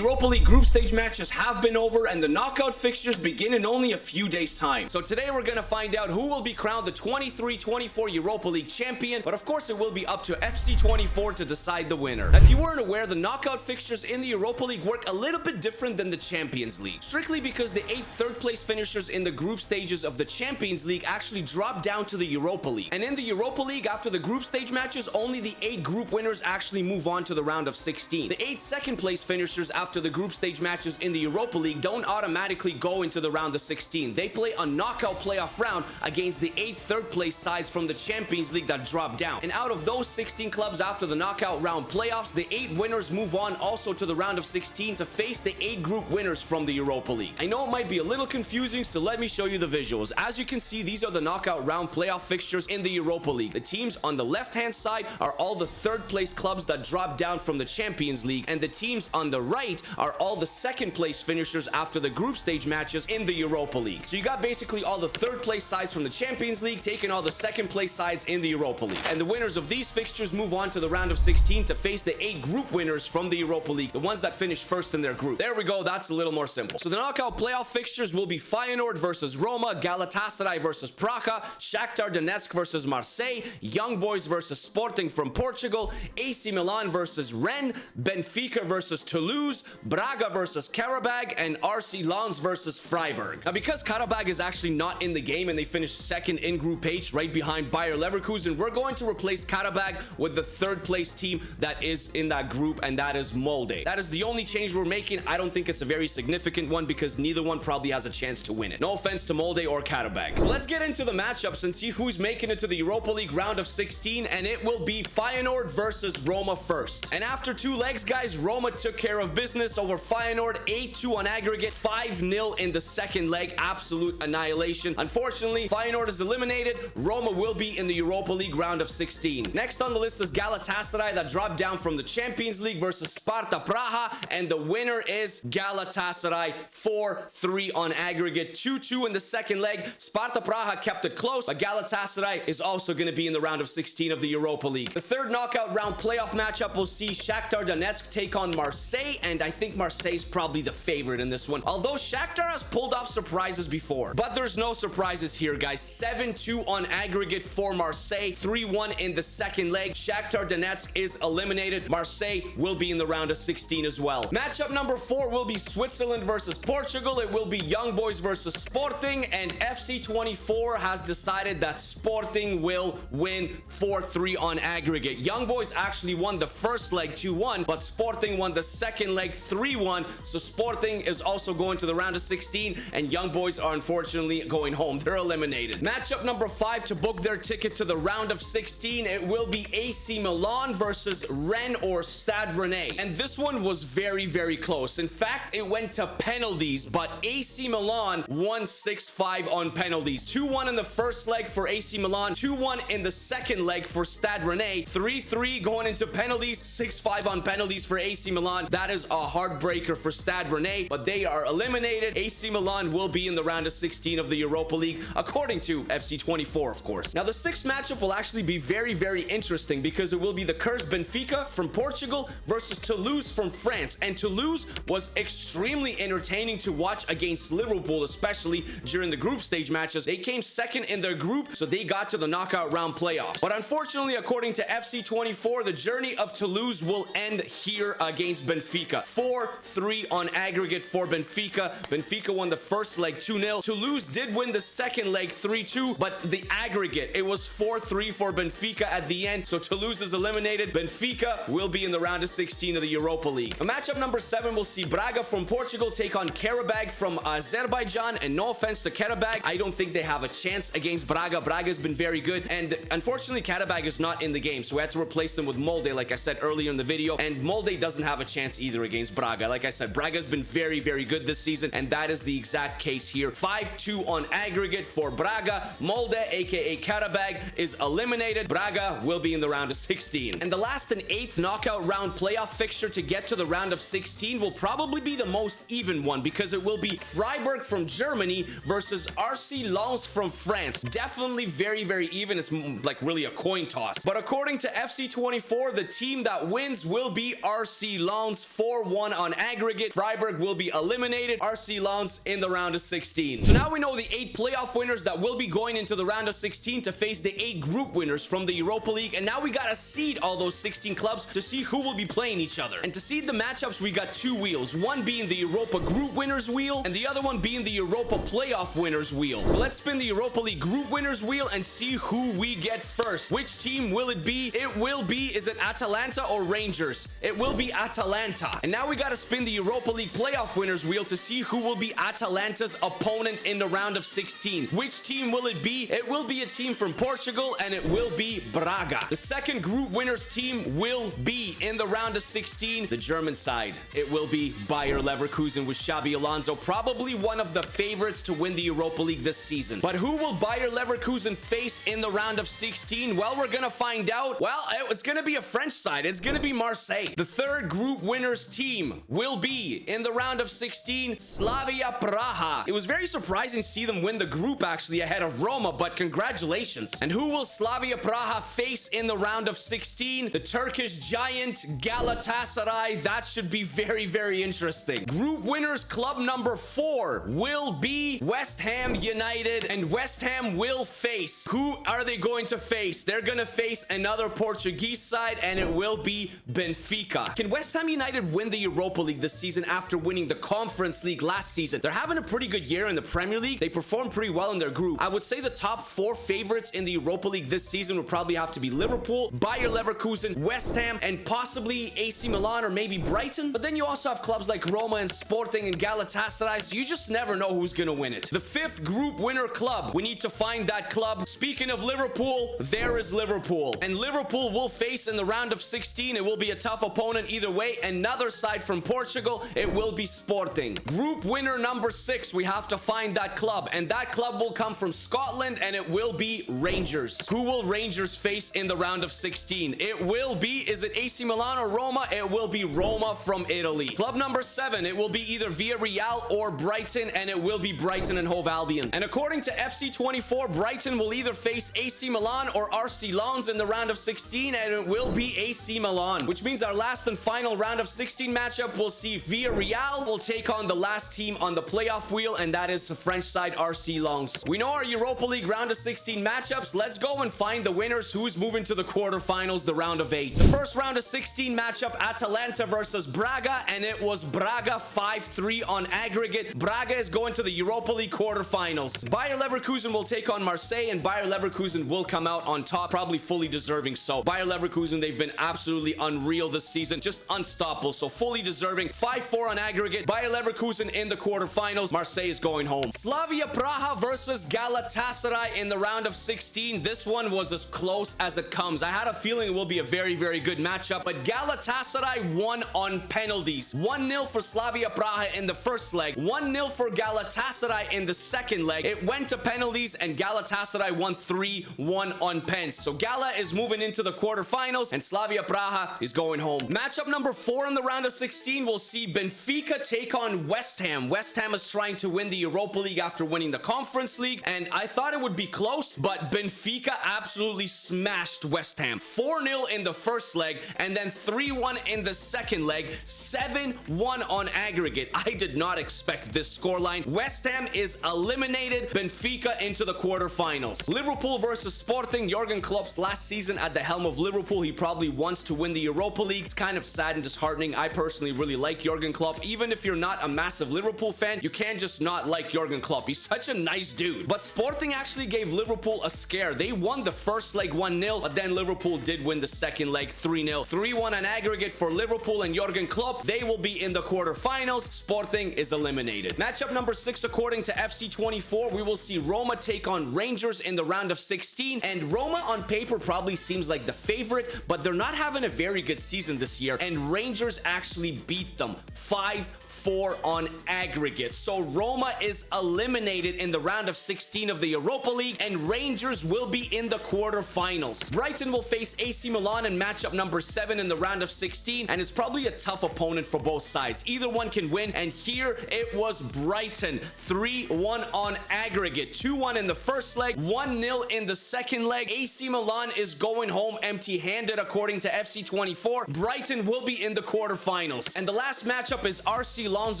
Europa League group stage matches have been over and the knockout fixtures begin in only a few days time. So today we're gonna find out who will be crowned the 23-24 Europa League champion, but of course it will be up to FC24 to decide the winner. Now, if you weren't aware, the knockout fixtures in the Europa League work a little bit different than the Champions League, strictly because the 8 third place finishers in the group stages of the Champions League actually drop down to the Europa League. And in the Europa League, after the group stage matches, only the 8 group winners actually move on to the round of 16. The 8 second place finishers after the group stage matches in the Europa League don't automatically go into the round of 16. They play a knockout playoff round against the 8 third place sides from the Champions League that drop down. And out of those 16 clubs after the knockout round playoffs, the 8 winners move on also to the round of 16 to face the 8 group winners from the Europa League. I know it might be a little confusing, so let me show you the visuals. As you can see, these are the knockout round playoff fixtures in the Europa League. The teams on the left hand side are all the third place clubs that drop down from the Champions League, and the teams on the right are all the second place finishers after the group stage matches in the Europa League. So you got basically all the third place sides from the Champions League taking all the second place sides in the Europa League. And the winners of these fixtures move on to the round of 16 to face the 8 group winners from the Europa League, the ones that finished first in their group. There we go, that's a little more simple. So the knockout playoff fixtures will be Feyenoord versus Roma, Galatasaray versus Praga, Shakhtar Donetsk versus Marseille, Young Boys versus Sporting from Portugal, AC Milan versus Rennes, Benfica versus Toulouse, Braga versus Karabag, and RC Lens versus Freiburg. Now, because Karabag is actually not in the game and they finished second in Group H right behind Bayer Leverkusen, we're going to replace Karabag with the third place team that is in that group, and that is Molde. That is the only change we're making. I don't think it's a very significant one because neither one probably has a chance to win it. No offense to Molde or Karabag. So let's get into the matchups and see who's making it to the Europa League round of 16, and it will be Feyenoord versus Roma first. And after 2 legs, guys, Roma took care of business over Feyenoord, 8-2 on aggregate, 5-0 in the second leg. Absolute annihilation. Unfortunately, Feyenoord is eliminated. Roma will be in the Europa League round of 16. Next on the list is Galatasaray that dropped down from the Champions League versus Sparta Praha, and the winner is Galatasaray, 4-3 on aggregate, 2-2 in the second leg. Sparta Praha kept it close, but Galatasaray is also going to be in the round of 16 of the Europa League. The third knockout round playoff matchup will see Shakhtar Donetsk take on Marseille, and I think Marseille is probably the favorite in this one, although Shakhtar has pulled off surprises before. But there's no surprises here, guys. 7-2 on aggregate for Marseille, 3-1 in the second leg. Shakhtar Donetsk is eliminated. Marseille will be in the round of 16 as well. Matchup number 4 will be Switzerland versus Portugal. It will be Young Boys versus Sporting, and FC24 has decided that Sporting will win 4-3 on aggregate. Young Boys actually won the first leg 2-1, but Sporting won the second leg 3-1. So Sporting is also going to the round of 16, and Young Boys are unfortunately going home. They're eliminated. Matchup number 5 to book their ticket to the round of 16, it will be AC Milan versus Rennes or Stade Rennais. And this one was very, very close. In fact, it went to penalties, but AC Milan won 6-5 on penalties. 2-1 in the first leg for AC Milan, 2-1 in the second leg for Stade Rennais, 3-3 going into penalties, 6-5 on penalties for AC Milan. That is a heartbreaker for Stade Rennais, but they are eliminated. AC Milan will be in the round of 16 of the Europa League, according to FC24, of course. Now, the 6th matchup will actually be very, very interesting because it will be the cursed Benfica from Portugal versus Toulouse from France. And Toulouse was extremely entertaining to watch against Liverpool, especially during the group stage matches. They came second in their group, so they got to the knockout round playoffs. But unfortunately, according to FC24, the journey of Toulouse will end here against Benfica. 4-3 on aggregate for Benfica. Benfica won the first leg 2-0. Toulouse did win the second leg 3-2, but the aggregate, it was 4-3 for Benfica at the end. So Toulouse is eliminated. Benfica will be in the round of 16 of the Europa League. Matchup number 7 will see Braga from Portugal take on Karabag from Azerbaijan. And no offense to Karabag, I don't think they have a chance against Braga. Braga's been very good, and unfortunately Karabag is not in the game, so we had to replace them with Molde, like I said earlier in the video, and Molde doesn't have a chance either against Braga. Like I said, Braga's been very, very good this season, and that is the exact case here. 5-2 on aggregate for Braga. Molde, aka Karabag, is eliminated. Braga will be in the round of 16. And the last and 8th knockout round playoff fixture to get to the round of 16 will probably be the most even one because it will be Freiburg from Germany versus RC Lens from France. Definitely very, very even. It's like really a coin toss. But according to FC24, the team that wins will be RC Lens, 4-1 4-1 on aggregate. Freiburg will be eliminated. RC Lens in the round of 16. So now we know the 8 playoff winners that will be going into the round of 16 to face the 8 group winners from the Europa League. And now we gotta seed all those 16 clubs to see who will be playing each other. And to seed the matchups, we got 2 wheels. One being the Europa Group Winners wheel, and the other one being the Europa Playoff Winners wheel. So let's spin the Europa League Group Winners wheel and see who we get first. Which team will it be? It will be, is it Atalanta or Rangers? It will be Atalanta. And now we gotta spin the Europa League Playoff Winners wheel to see who will be Atalanta's opponent in the round of 16. Which team will it be? It will be a team from Portugal, and it will be Braga. The second group winners team will be in the round of 16, the German side. It will be Bayer Leverkusen with Xabi Alonso, probably one of the favorites to win the Europa League this season. But who will Bayer Leverkusen face in the round of 16? Well, we're gonna find out. Well, it's gonna be a French side. It's gonna be Marseille. The third group winners team will be in the round of 16, Slavia Praha. It was very surprising to see them win the group actually ahead of Roma, but congratulations. And who will Slavia Praha face in the round of 16? The Turkish giant Galatasaray. That should be very, very interesting. Group winners club number 4 will be West Ham United, and West Ham will face. Who are they going to face? They're going to face another Portuguese side, and it will be Benfica. Can West Ham United win the Europa League this season after winning the Conference League last season? They're having a pretty good year in the Premier League. They performed pretty well in their group. I would say the top 4 favorites in the Europa League this season would probably have to be Liverpool, Bayer Leverkusen, West Ham, and possibly AC Milan or maybe Brighton. But then you also have clubs like Roma and Sporting and Galatasaray, so you just never know who's going to win it. The 5th group winner club, we need to find that club. Speaking of Liverpool, there is Liverpool. And Liverpool will face in the round of 16. It will be a tough opponent either way. Another side from Portugal, it will be Sporting. Group winner number 6, we have to find that club. And that club will come from Scotland, and it will be Rangers. Who will Rangers face in the round of 16? It will be, is it AC Milan or Roma? It will be Roma from Italy. Club number 7, it will be either Villarreal or Brighton, and it will be Brighton and Hove Albion. And according to FC24, Brighton will either face AC Milan or RC Lens in the round of 16, and it will be AC Milan, which means our last and final round of 16 matchup will see Villarreal will take on the last team on the playoff wheel, and that is the French side RC Lens. We know our Europa League round of 16 matchups. Let's go and find the winners. Who's moving to the quarterfinals, the round of 8. The first round of 16 matchup, Atalanta versus Braga, and it was Braga 5-3 on aggregate. Braga is going to the Europa League quarterfinals. Bayer Leverkusen will take on Marseille, and Bayer Leverkusen will come out on top, probably fully deserving so. Bayer Leverkusen, they've been absolutely unreal this season, just unstoppable, so fully deserving. 5-4 on aggregate. Bayer Leverkusen in the quarterfinals. Marseille is going home. Slavia Praha versus Galatasaray in the round of 16. This one was as close as it comes. I had a feeling it will be a very, very good matchup, but Galatasaray won on penalties. 1-0 for Slavia Praha in the first leg, 1-0 for Galatasaray in the second leg. It went to penalties, and Galatasaray won 3-1 on pens. So Gala is moving into the quarterfinals, and Slavia Praha is going home. Matchup number 4 in the round of 16 will see Benfica take on West Ham. West Ham is trying to win the Europa League after winning the Conference League, and I thought it would be close, but Benfica absolutely smashed West Ham. 4-0 in the first leg, and then 3-1 in the second leg. 7-1 on aggregate. I did not expect this scoreline. West Ham is eliminated. Benfica into the quarterfinals. Liverpool versus Sporting. Jurgen Klopp's last season at the helm of Liverpool. He probably wants to win the Europa League. It's kind of sad and disheartening. I personally really like Jurgen Klopp. Even if you're not a massive Liverpool fan, you can't just not like Jurgen Klopp. He's such a nice dude. But Sporting actually gave Liverpool a scare. They won the first leg 1-0, but then Liverpool did win the second leg 3-0. 3-1 on aggregate for Liverpool and Jurgen Klopp. They will be in the quarterfinals. Sporting is eliminated. Matchup number 6, according to FC24, we will see Roma take on Rangers in the round of 16. And Roma on paper probably seems like the favorite, but they're not having a very good season this year. And Rangers actually beat them 5-4 on aggregate. So Roma is eliminated in the round of 16 of the Europa League, and Rangers will be in the quarterfinals. Brighton will face AC Milan in matchup number 7 in the round of 16, and it's probably a tough opponent for both sides. Either one can win, and here it was Brighton. 3-1 on aggregate. 2-1 in the first leg, 1-0 in the second leg. AC Milan is going home empty-handed according to FC24. Brighton will be in the quarterfinals. quarterfinals. And the last matchup is RC Lens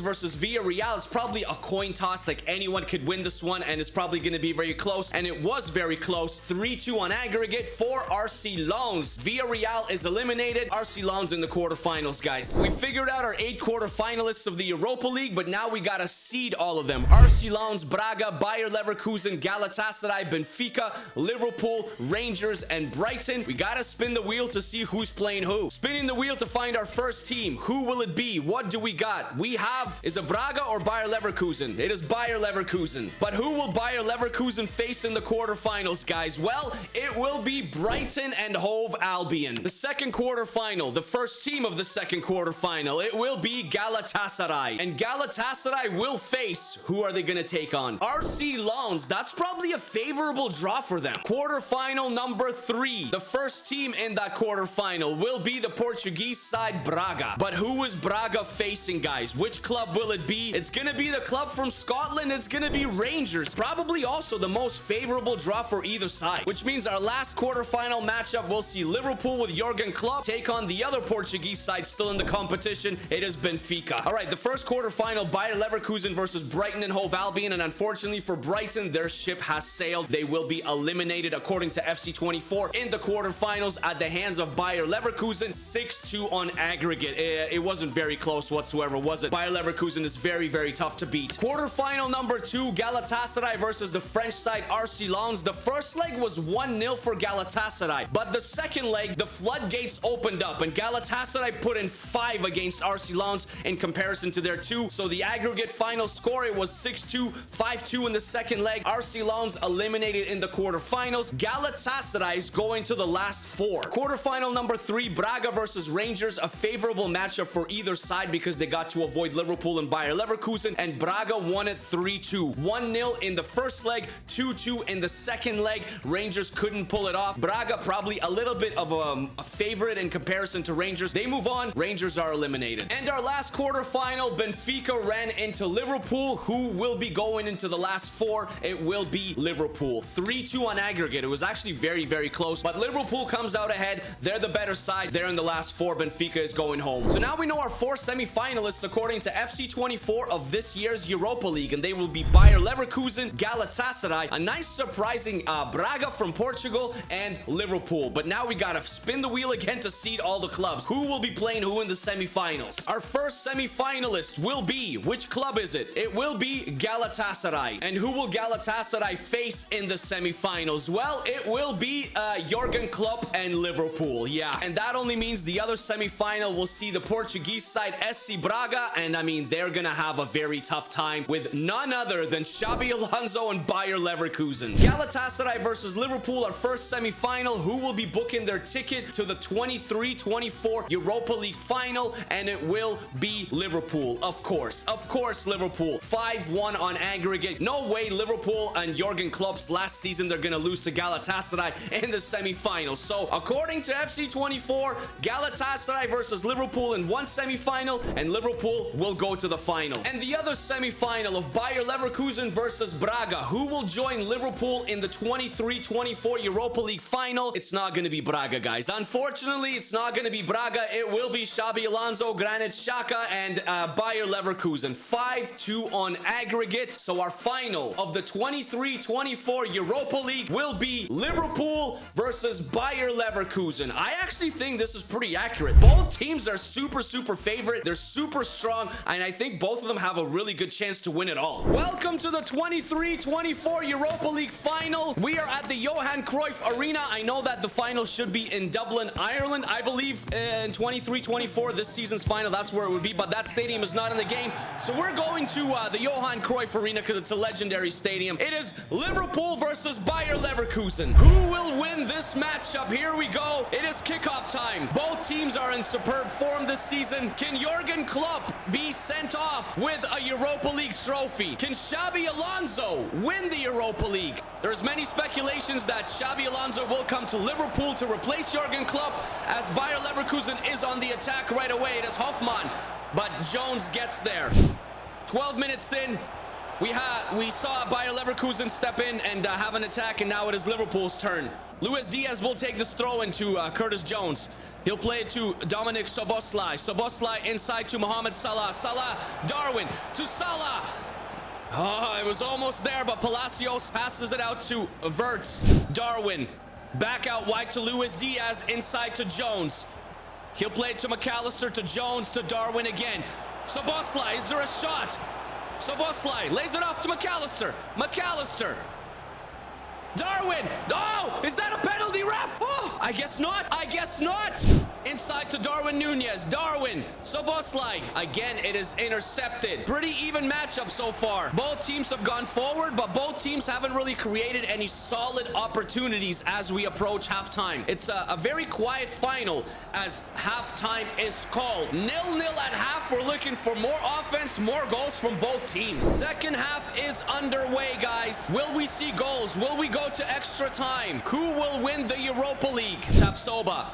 versus Villarreal. It's probably a coin toss, like anyone could win this one, and it's probably going to be very close, and it was very close. 3-2 on aggregate for RC Lens. Villarreal is eliminated. RC Lens in the quarterfinals, guys. We figured out our 8 quarterfinalists of the Europa League, but now we gotta seed all of them. RC Lens, Braga, Bayer Leverkusen, Galatasaray, Benfica, Liverpool, Rangers, and Brighton. We gotta spin the wheel to see who's playing who. Spinning the wheel to find our first team. Who will it be? What do we got? We have, is it Braga or Bayer Leverkusen? It is Bayer Leverkusen. But who will Bayer Leverkusen face in the quarterfinals, guys? Well, it will be Brighton and Hove Albion. The second quarterfinal, the first team of the second quarterfinal, it will be Galatasaray. And Galatasaray will face, who are they going to take on? RC Lens. That's probably a favorable draw for them. Quarterfinal number 3. The first team in that quarterfinal will be the Portuguese side, Braga. But who is Braga facing, guys? Which club will it be? It's going to be the club from Scotland. It's going to be Rangers. Probably also the most favorable draw for either side, which means our last quarterfinal matchup, we'll see Liverpool with Jurgen Klopp take on the other Portuguese side still in the competition. It is Benfica. All right, the first quarterfinal, Bayer Leverkusen versus Brighton and Hove Albion, and unfortunately for Brighton, their ship has sailed. They will be eliminated according to FC24 in the quarterfinals at the hands of Bayer Leverkusen. 6-2 on aggregate. It wasn't very close whatsoever, was it? Bayer Leverkusen is very, very tough to beat. Quarterfinal number 2, Galatasaray versus the French side, RC Lens. The first leg was 1-0 for Galatasaray, but the second leg, the floodgates opened up, and Galatasaray put in 5 against RC Lens in comparison to their 2. So the aggregate final score, it was 6-2, 5-2 in the second leg. RC Lens eliminated in the quarterfinals. Galatasaray is going to the last 4. Quarterfinal number 3, Braga versus Rangers. A favorable matchup for either side because they got to avoid Liverpool and Bayer Leverkusen, and Braga won it 3-2. 1-0 in the first leg, 2-2 in the second leg. Rangers couldn't pull it off. Braga probably a little bit of a favorite in comparison to Rangers. They move on. Rangers are eliminated. And our last quarterfinal, Benfica ran into Liverpool. Who will be going into the last 4? It will be Liverpool. 3-2 on aggregate. It was actually very, very close, but Liverpool comes out ahead. They're the better side. They're in the last 4. Benfica is going home. So now we know our 4 semifinalists according to FC24 of this year's Europa League, and they will be Bayer Leverkusen, Galatasaray, a nice surprising Braga from Portugal, and Liverpool. But now we gotta spin the wheel again to seed all the clubs. Who will be playing who in the semifinals? Our first semifinalist will be, which club is it? It will be Galatasaray. And who will Galatasaray face in the semifinals? Well, it will be Jurgen Klopp and Liverpool. Yeah, and that only means the other semifinal will see the Portuguese side, SC Braga, and I mean, they're gonna have a very tough time with none other than Xabi Alonso and Bayer Leverkusen. Galatasaray versus Liverpool, our first semifinal. Who will be booking their ticket to the 23-24 Europa League final? And it will be Liverpool. Of course, Liverpool. 5-1 on aggregate. No way Liverpool and Jurgen Klopp's last season they're gonna lose to Galatasaray in the semifinals. So according to FC24, Galatasaray versus Liverpool in one semifinal, and Liverpool will go to the final. And the other semifinal of Bayer Leverkusen versus Braga. Who will join Liverpool in the 23-24 Europa League final? It's not going to be Braga, guys. Unfortunately, it's not going to be Braga. It will be Xabi Alonso, Granit Xhaka, and Bayer Leverkusen. 5-2 on aggregate. So our final of the 23-24 Europa League will be Liverpool versus Bayer Leverkusen. I actually think this is pretty accurate. Both teams are super favorite. They're super strong, and I think both of them have a really good chance to win it all. Welcome to the 23-24 Europa League final. We are at the Johan Cruyff Arena. I know that the final should be in Dublin, Ireland. I believe in 23-24, this season's final, that's where it would be, but that stadium is not in the game. So we're going to the Johan Cruyff Arena because it's a legendary stadium. It is Liverpool versus Bayer Leverkusen. Who will win this matchup? Here we go. It is kickoff time. Both teams are in superb form this season. Can Jurgen Klopp be sent off with a Europa League trophy? Can Xabi Alonso win the Europa League? There's many speculations that Xabi Alonso will come to Liverpool to replace Jurgen Klopp, as Bayer Leverkusen is on the attack right away. It is Hoffmann, but Jones gets there. 12 minutes in, we saw Bayer Leverkusen step in and have an attack, and now it is Liverpool's turn. Luis Diaz will take this throw into Curtis Jones. He'll play it to Dominic Szoboszlai. Szoboszlai inside to Mohamed Salah. Salah, Darwin to Salah. Oh, it was almost there, but Palacios passes it out to Wirtz. Darwin back out wide to Luis Diaz, inside to Jones. He'll play it to McAllister, to Jones, to Darwin again. Szoboszlai, is there a shot? Szoboszlai lays it off to McAllister. McAllister. Darwin. Oh, is that a penalty, ref? Oh, I guess not. I guess not. Inside to Darwin Nunez. Darwin. Szoboszlai. Again, it is intercepted. Pretty even matchup so far. Both teams have gone forward, but both teams haven't really created any solid opportunities as we approach halftime. It's a very quiet final as halftime is called. 0-0 at half. We're looking for more offense, more goals from both teams. Second half is underway, guys. Will we see goals? Will we go to extra time? Who will win the Europa League? Tapsoba.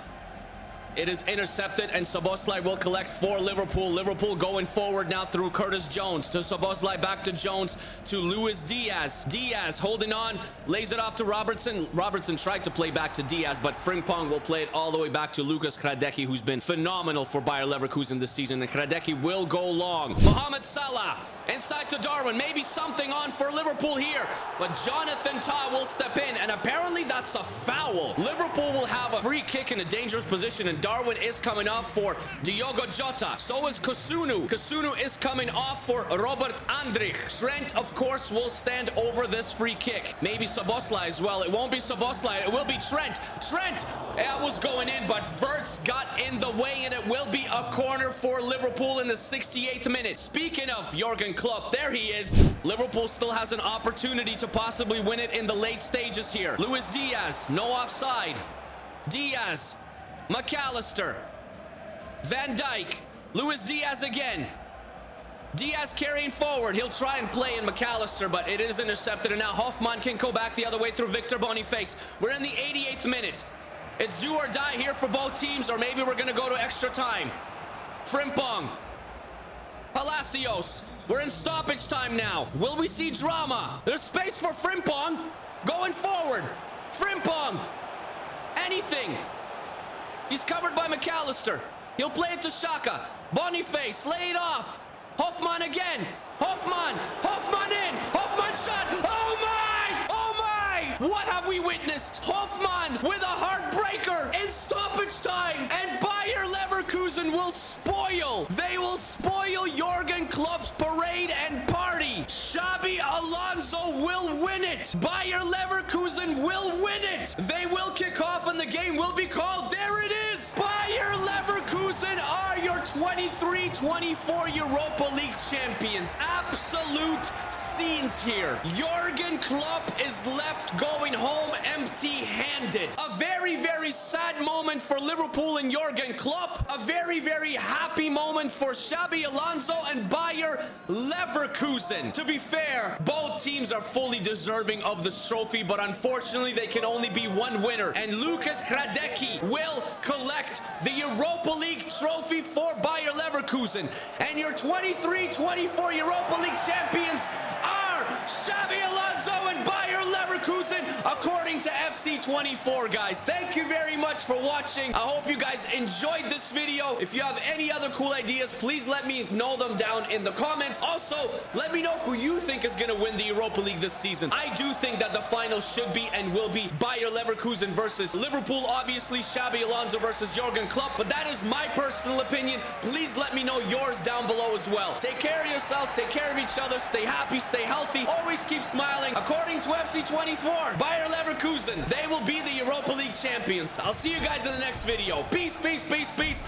It is intercepted, and Szoboszlai will collect for Liverpool. Liverpool going forward now through Curtis Jones. To Szoboszlai, back to Jones, to Luis Diaz. Diaz holding on, lays it off to Robertson. Robertson tried to play back to Diaz, but Frimpong will play it all the way back to Lucas Hradecky, who's been phenomenal for Bayer Leverkusen this season. And Hradecky will go long. Mohamed Salah inside to Darwin. Maybe something on for Liverpool here, but Jonathan Tah will step in, and apparently that's a foul. Liverpool will have a free kick in a dangerous position, and Darwin is coming off for Diogo Jota. So is Kusunu. Kusunu is coming off for Robert Andrich. Trent, of course, will stand over this free kick. Maybe Szoboszlai as well. It won't be Szoboszlai. It will be Trent. Trent! That was going in, but Wirtz got in the way, and it will be a corner for Liverpool in the 68th minute. Speaking of Jurgen Klopp, there he is. Liverpool still has an opportunity to possibly win it in the late stages here. Luis Diaz, no offside. Diaz. McAllister, Van Dijk, Luis Diaz again. Diaz carrying forward. He'll try and play in McAllister, but it is intercepted. And now Hoffman can go back the other way through Victor Boniface. We're in the 88th minute. It's do or die here for both teams, or maybe we're going to go to extra time. Frimpong, Palacios. We're in stoppage time now. Will we see drama? There's space for Frimpong going forward. Frimpong. Anything. He's covered by McAllister. He'll play it to Xhaka. Boniface, lay it off. Hoffman again. Hoffman. Hoffman in. Hoffman shot. Oh my! Oh my! What have we witnessed? Hoffman with a heartbreaker in stoppage time. And Bayer Leverkusen will spoil. They will spoil Jurgen Klopp's parade and party. Xabi Alonso will win it. Bayer Leverkusen will win it. They will kick off and the game will be called. There it is. Bayer Leverkusen are your 23-24 Europa League champions. Absolute scenes here. Jurgen Klopp is left going home empty-handed. A very, very sad moment for Liverpool and Jurgen Klopp. A very, very happy moment for Xabi Alonso and Bayer Leverkusen. To be fair, both teams are fully deserving of this trophy, but unfortunately they can only be one winner, and Lucas Hradecky will collect the Europa League trophy for Bayer Leverkusen. And your 23-24 Europa League champions are Xabi Alonso and Bayer Leverkusen, according to FC24, guys. Thank you very much for watching. I hope you guys enjoyed this video. If you have any other cool ideas, please let me know them down in the comments. Also, let me know who you think is going to win the Europa League this season. I do think that the final should be and will be Bayer Leverkusen versus Liverpool. Obviously, Xabi Alonso versus Jurgen Klopp, but that is my personal opinion. Please let me know yours down below as well. Take care of yourselves, take care of each other, stay happy, stay healthy, always keep smiling. According to FC24, Bayer Leverkusen, they will be the Europa League champions. I'll see you guys in the next video. Peace, peace, peace, peace.